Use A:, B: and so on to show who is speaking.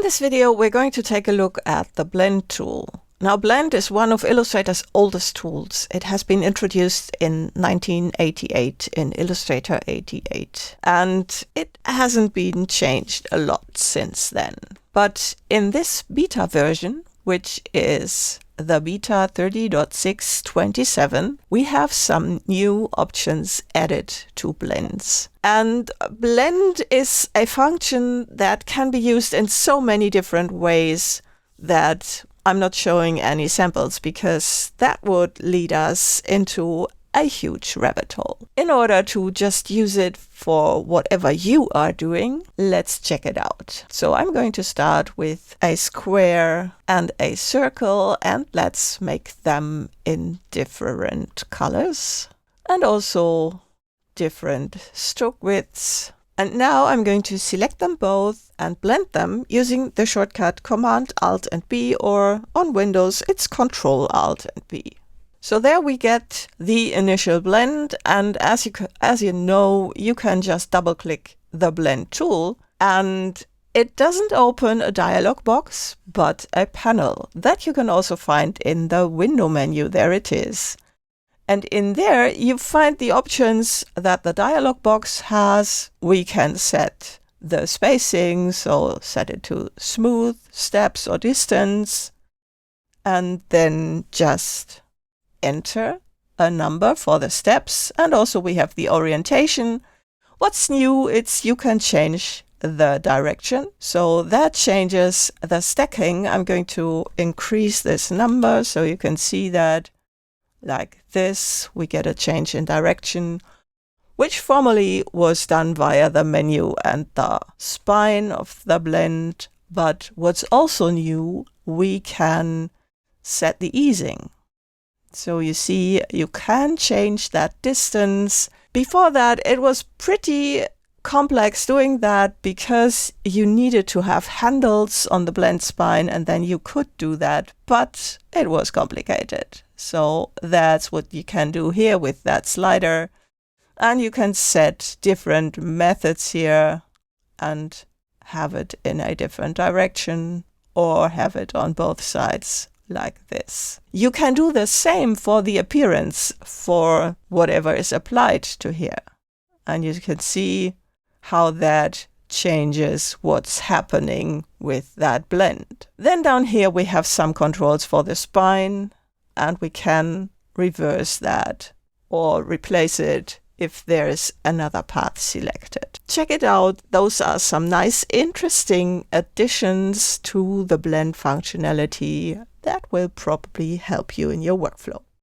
A: In this video, we're going to take a look at the Blend tool. Now, Blend is one of Illustrator's oldest tools. It has been introduced in 1988 in Illustrator 88, and it hasn't been changed a lot since then. But in this beta version, which is the beta 30.6.27, we have some new options added to blends. And Blend is a function that can be used in so many different ways that I'm not showing any samples because that would lead us into a huge rabbit hole. In order to just use it for whatever you are doing, let's check it out. So I'm going to start with a square and a circle, and let's make them in different colors and also different stroke widths. And now I'm going to select them both and blend them using the shortcut Command Alt and B, or on Windows it's Control Alt and B. So there we get the initial blend, and as you know, you can just double click the blend tool and it doesn't open a dialog box, but a panel that you can also find in the window menu. There it is. And in there you find the options that the dialog box has. We can set the spacing, so set it to smooth, steps, or distance, and then just enter a number for the steps. And also we have the orientation. What's new, it's you can change the direction, so that changes the stacking. I'm going to increase this number so you can see that like this we get a change in direction, which formerly was done via the menu and the spine of the blend. But what's also new, we can set the easing. So you see, you can change that distance. Before that, it was pretty complex doing that because you needed to have handles on the blend spine, and then you could do that, but it was complicated. So that's what you can do here with that slider. And you can set different methods here and have it in a different direction or have it on both sides like this. You can do the same for the appearance for whatever is applied to here. And you can see how that changes what's happening with that blend. Then down here we have some controls for the spine, and we can reverse that or replace it if there is another path selected. Check it out. Those are some nice, interesting additions to the blend functionality that will probably help you in your workflow.